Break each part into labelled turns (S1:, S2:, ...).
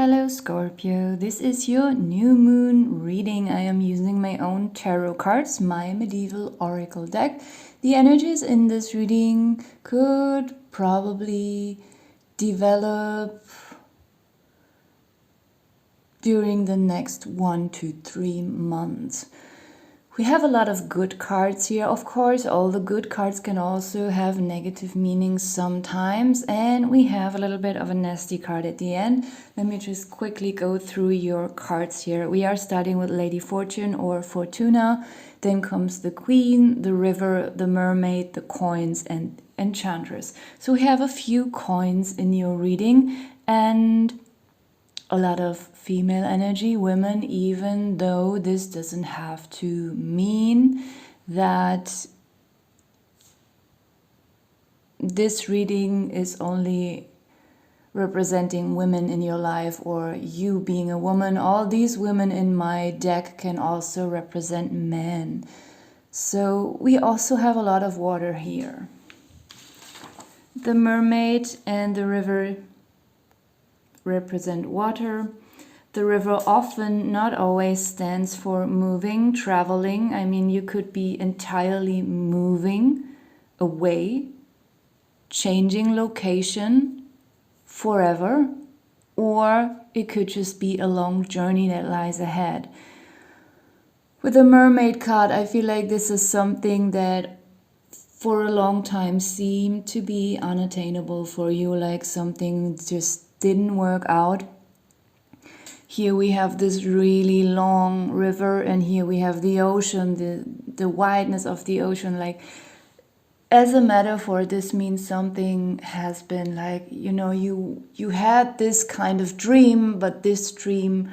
S1: Hello Scorpio, this is your new moon reading. I am using my own tarot cards, my medieval oracle deck. The energies in this reading could probably develop during the next 1 to 3 months. We have a lot of good cards here. Of course, all the good cards can also have negative meanings sometimes. And we have a little bit of a nasty card at the end. Let me just quickly go through your cards here. We are starting with Lady Fortune or Fortuna. Then comes the Queen, the River, the Mermaid, the Coins, and Enchantress. So we have a few coins in your reading and a lot of female energy, women, even though this doesn't have to mean that this reading is only representing women in your life or you being a woman. All these women in my deck can also represent men. So we also have a lot of water here. The Mermaid and the River represent water. The river often, not always, stands for moving, traveling. I mean, you could be entirely moving away, changing location forever, or it could just be a long journey that lies ahead. With the Mermaid card, I feel like this is something that for a long time seemed to be unattainable for you, like something just didn't work out. Here we have this really long river, and here we have the ocean, the wideness of the ocean. Like, as a metaphor, this means something has been like, you had this kind of dream, but this dream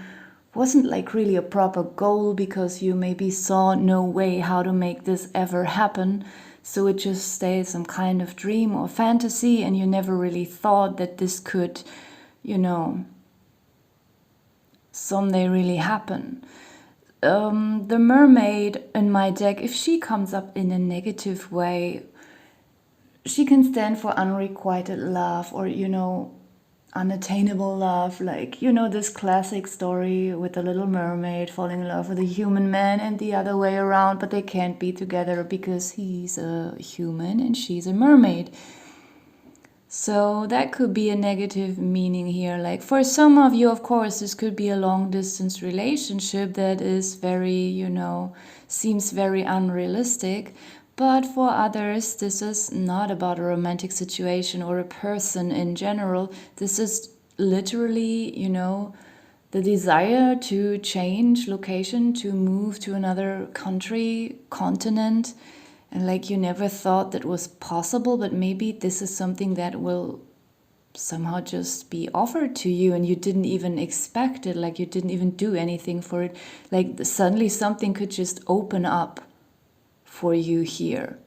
S1: wasn't like really a proper goal because you maybe saw no way how to make this ever happen. So it just stayed some kind of dream or fantasy, and you never really thought that this could someday really happen. The Mermaid in my deck, if she comes up in a negative way, she can stand for unrequited love or, unattainable love. Like, this classic story with the little mermaid falling in love with a human man and the other way around, but they can't be together because he's a human and she's a mermaid. So that could be a negative meaning here. Like, for some of you, of course, this could be a long distance relationship that is very, seems very unrealistic. But for others, this is not about a romantic situation or a person in general. This is literally, the desire to change location, to move to another country, continent. And like, you never thought that was possible, but maybe this is something that will somehow just be offered to you and you didn't even expect it. Like, you didn't even do anything for it. Like, suddenly something could just open up for you here.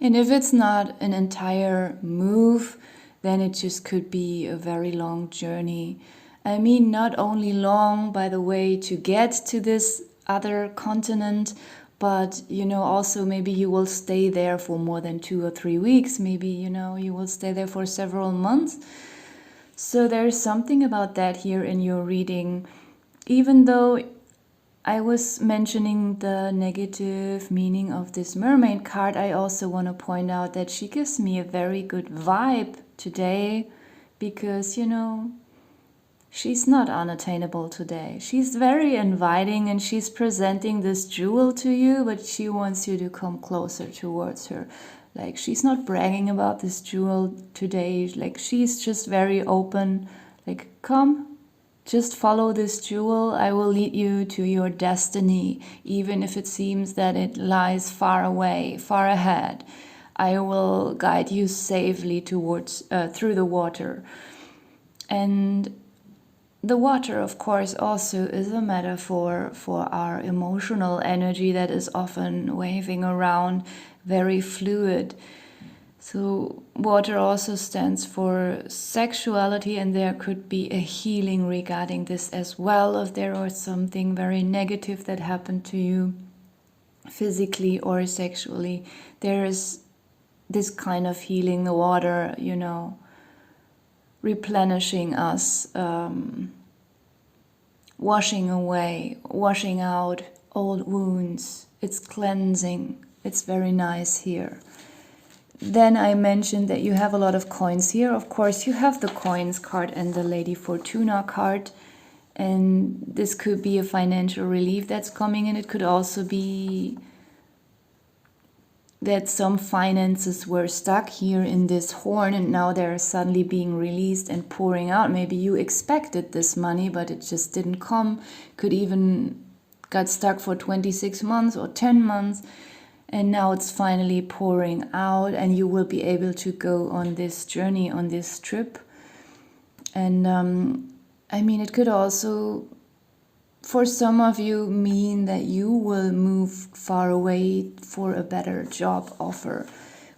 S1: And if it's not an entire move, then it just could be a very long journey. I mean, not only long, by the way, to get to this other continent, but, also maybe you will stay there for more than 2 or 3 weeks. Maybe, you will stay there for several months. So there's something about that here in your reading. Even though I was mentioning the negative meaning of this mermaid card, I also want to point out that she gives me a very good vibe today because, she's not unattainable today. She's very inviting and she's presenting this jewel to you, but she wants you to come closer towards her. Like, she's not bragging about this jewel today. Like, she's just very open. Like, come, just follow this jewel. I will lead you to your destiny, even if it seems that it lies far away, far ahead. I will guide you safely towards through the water. And the water, of course, also is a metaphor for our emotional energy that is often waving around, very fluid. So water also stands for sexuality, and there could be a healing regarding this as well. If there was something very negative that happened to you physically or sexually, there is this kind of healing. The water, replenishing us, washing away, washing out old wounds. It's cleansing. It's very nice here. Then I mentioned that you have a lot of coins here. Of course, you have the coins card and the Lady Fortuna card. And this could be a financial relief that's coming in. It could also be that some finances were stuck here in this horn and now they're suddenly being released and pouring out. Maybe you expected this money, but it just didn't come. Could even got stuck for 26 months or 10 months. And now it's finally pouring out and you will be able to go on this journey, on this trip. And I mean, it could also, for some of you, mean that you will move far away for a better job offer.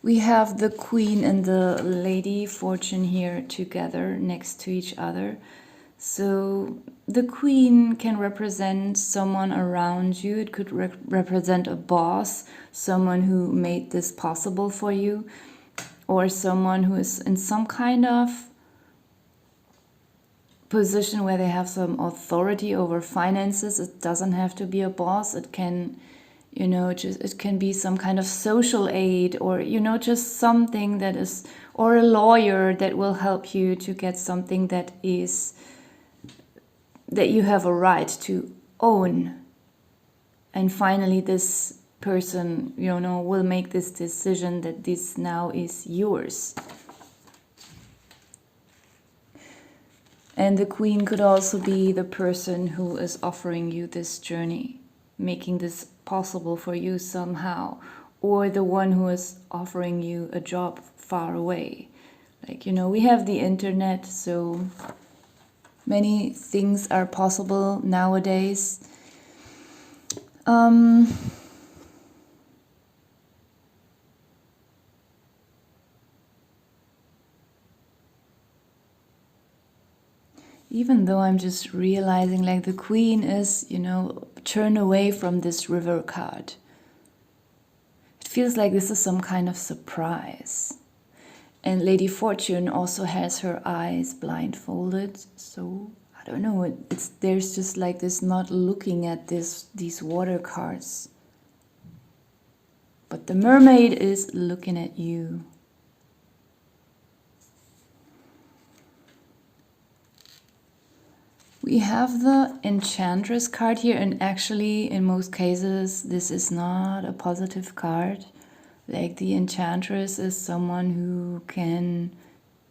S1: We have the Queen and the Lady Fortune here together next to each other. So the Queen can represent someone around you. It could represent a boss, someone who made this possible for you, or someone who is in some kind of position where they have some authority over finances. It doesn't have to be a boss. It can, you know, it can be some kind of social aid, or, you know, just something that is, or a lawyer that will help you to get something that is, that you have a right to own. And finally this person, you know, will make this decision that this now is yours. And the Queen could also be the person who is offering you this journey, making this possible for you somehow, or the one who is offering you a job far away. Like, you know, we have the internet, so many things are possible nowadays. Even though I'm just realizing, like, the Queen is, you know, turned away from this river card. It feels like this is some kind of surprise. And Lady Fortune also has her eyes blindfolded, so I don't know, there's just like this not looking at these water cards. But the mermaid is looking at you. We have the Enchantress card here, and actually in most cases this is not a positive card. Like, the Enchantress is someone who can,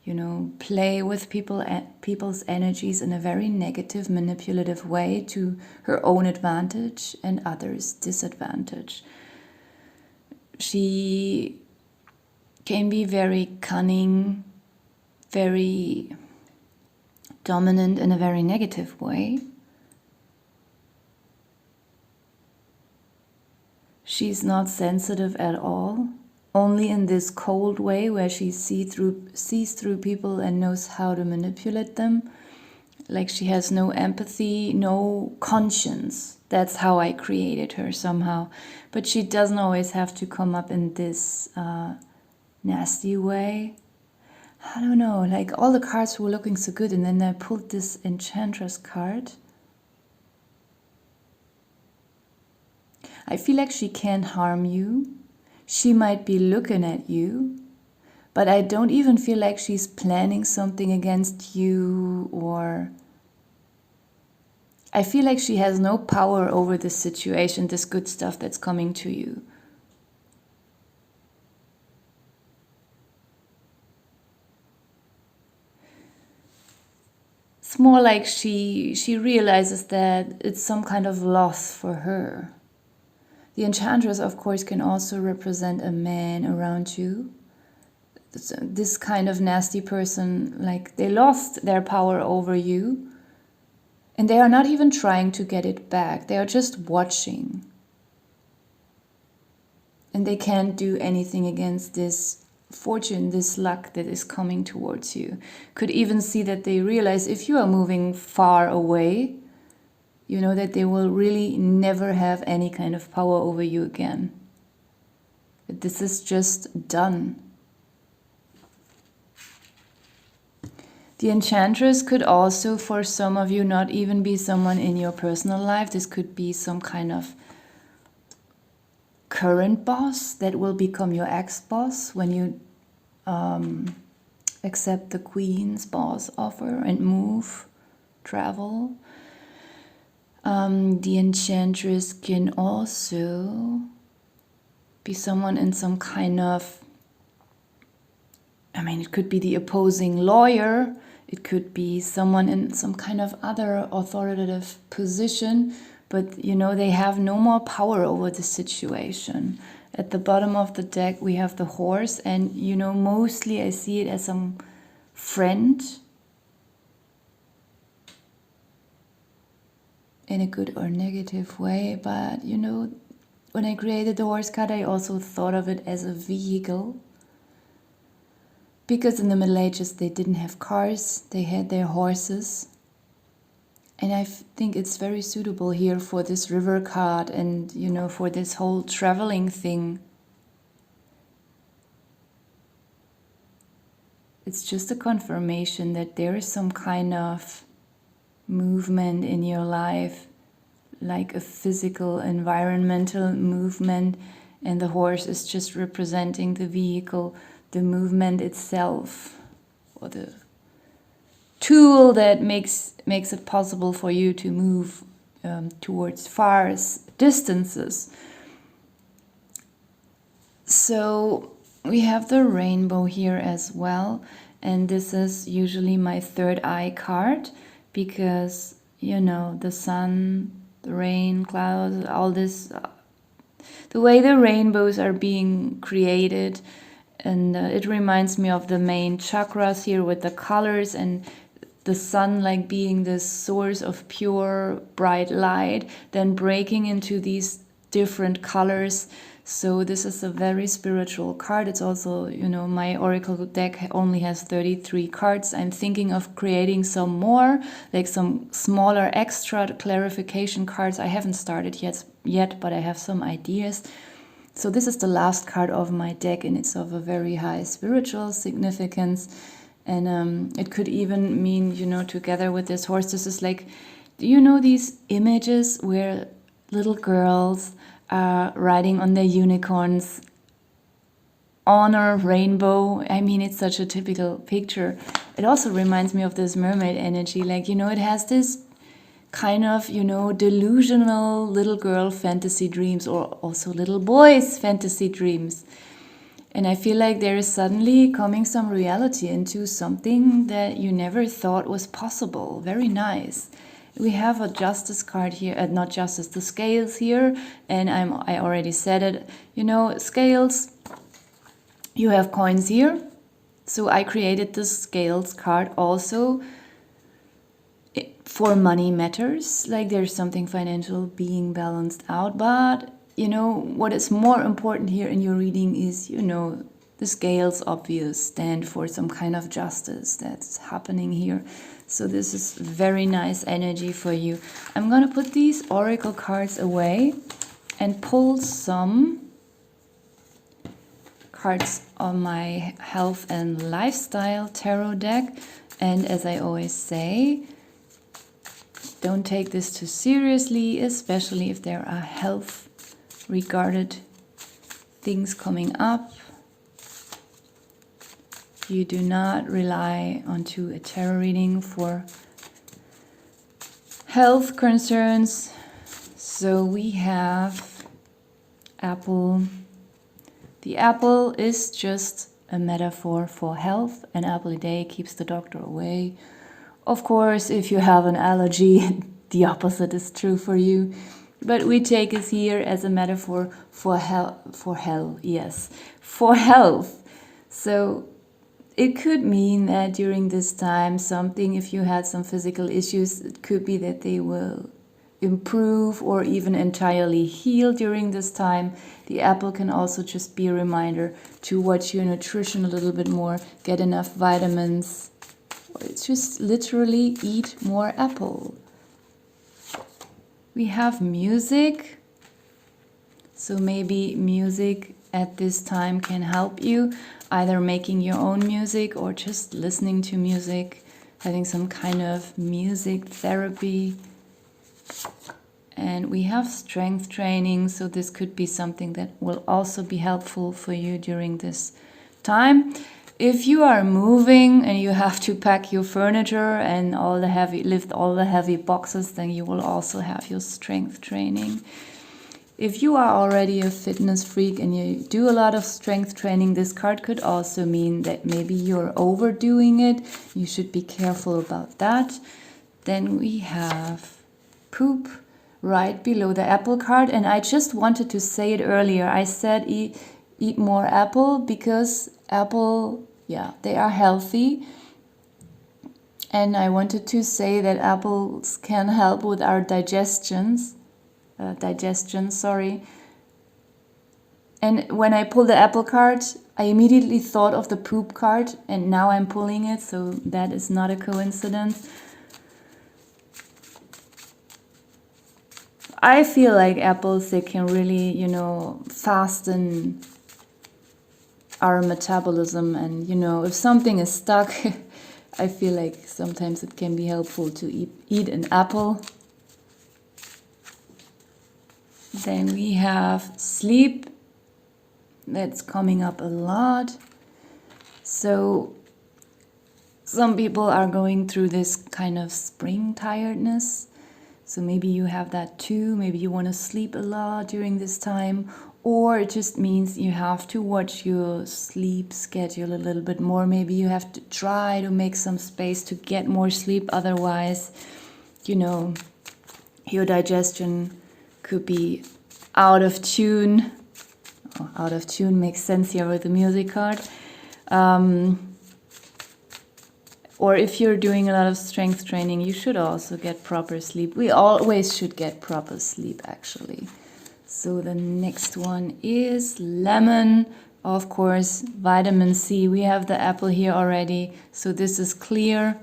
S1: you know, play with people's energies in a very negative, manipulative way to her own advantage and others' disadvantage. She can be very cunning, very dominant in a very negative way. She's not sensitive at all, only in this cold way where she sees through people and knows how to manipulate them. Like, she has no empathy, no conscience. That's how I created her somehow. But she doesn't always have to come up in this nasty way. I don't know, like, all the cards were looking so good, and then I pulled this Enchantress card. I feel like she can't harm you. She might be looking at you, but I don't even feel like she's planning something against you, or I feel like she has no power over this situation, this good stuff that's coming to you. It's more like she realizes that it's some kind of loss for her. The Enchantress, of course, can also represent a man around you. This kind of nasty person, like, they lost their power over you, and they are not even trying to get it back. They are just watching. And they can't do anything against this fortune, this luck that is coming towards you. Could even see that they realize if you are moving far away, you know, that they will really never have any kind of power over you again. That this is just done. The Enchantress could also, for some of you, not even be someone in your personal life. This could be some kind of current boss that will become your ex-boss when you accept the Queen's boss offer and move, travel. The Enchantress can also be someone in some kind of, it could be the opposing lawyer. It could be someone in some kind of other authoritative position, but they have no more power over the situation. At the bottom of the deck, we have the horse, and mostly I see it as some friend in a good or negative way. But when I created the horse card, I also thought of it as a vehicle, because in the Middle Ages they didn't have cars, they had their horses. And I think it's very suitable here for this river card and for this whole traveling thing. It's just a confirmation that there is some kind of movement in your life, like a physical, environmental movement, and the horse is just representing the vehicle, the movement itself, or the tool that makes it possible for you to move towards far distances. So we have the rainbow here as well, and this is usually my third eye card, because the sun, the rain, clouds, all this, the way the rainbows are being created. And it reminds me of the main chakras here with the colors, and the sun like being this source of pure bright light, then breaking into these different colors. So this is a very spiritual card. It's also, my oracle deck only has 33 cards. I'm thinking of creating some more, like some smaller extra clarification cards. I haven't started yet, but I have some ideas. So this is the last card of my deck, and it's of a very high spiritual significance. And it could even mean, together with this horse, this is like, these images where little girls are riding on their unicorns on a rainbow? It's such a typical picture. It also reminds me of this mermaid energy. Like, it has this kind of, delusional little girl fantasy dreams, or also little boys fantasy dreams. And I feel like there is suddenly coming some reality into something that you never thought was possible. Very nice. We have a justice card here, not justice, the scales here. And I already said it, scales, you have coins here. So I created the scales card also for money matters, like there's something financial being balanced out. But what is more important here in your reading is the scales obvious stand for some kind of justice that's happening here. So this is very nice energy for you. I'm gonna put these oracle cards away and pull some cards on my health and lifestyle tarot deck. And as I always say, don't take this too seriously, especially if there are health regarded things coming up. You do not rely onto a tarot reading for health concerns. So we have apple. The apple is just a metaphor for health. An apple a day keeps the doctor away. Of course, if you have an allergy, the opposite is true for you. But we take it here as a metaphor for for health. So it could mean that during this time, if you had some physical issues, it could be that they will improve or even entirely heal during this time. The apple can also just be a reminder to watch your nutrition a little bit more, get enough vitamins, or just literally eat more apple. We have music. So maybe music at this time can help you, either making your own music or just listening to music. having some kind of music therapy. And we have strength training, so this could be something that will also be helpful for you during this time. If you are moving and you have to pack your furniture and lift all the heavy boxes, then you will also have your strength training. If you are already a fitness freak and you do a lot of strength training, this card could also mean that maybe you're overdoing it. You should be careful about that. Then we have poop right below the apple card. And I just wanted to say it earlier. I said eat more apple because apple, yeah, they are healthy. And I wanted to say that apples can help with our digestion. And when I pulled the apple card, I immediately thought of the poop card, and now I'm pulling it, so that is not a coincidence. I feel like apples, they can really, fasten our metabolism, and, if something is stuck, I feel like sometimes it can be helpful to eat an apple. Then we have sleep. That's coming up a lot. So some people are going through this kind of spring tiredness. So maybe you have that too. Maybe you want to sleep a lot during this time. Or it just means you have to watch your sleep schedule a little bit more. Maybe you have to try to make some space to get more sleep. Otherwise, your digestion could be out of tune. Oh, out of tune makes sense here with the music card. Or if you're doing a lot of strength training, you should also get proper sleep. We always should get proper sleep, actually. So the next one is lemon. Of course, vitamin C. We have the apple here already. So this is clear.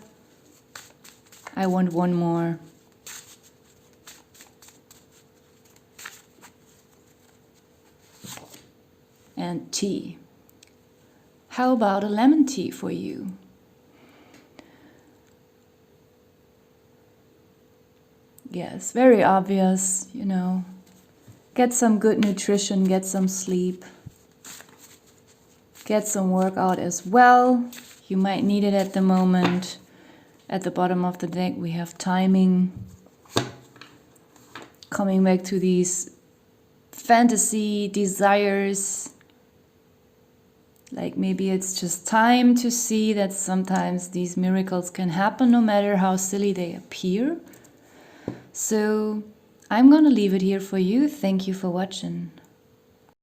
S1: I want one more. And tea. How about a lemon tea for you? Yes, very obvious, Get some good nutrition, get some sleep. Get some workout as well. You might need it at the moment. At the bottom of the deck we have timing. Coming back to these fantasy desires. Like maybe it's just time to see that sometimes these miracles can happen no matter how silly they appear. So I'm going to leave it here for you. Thank you for watching.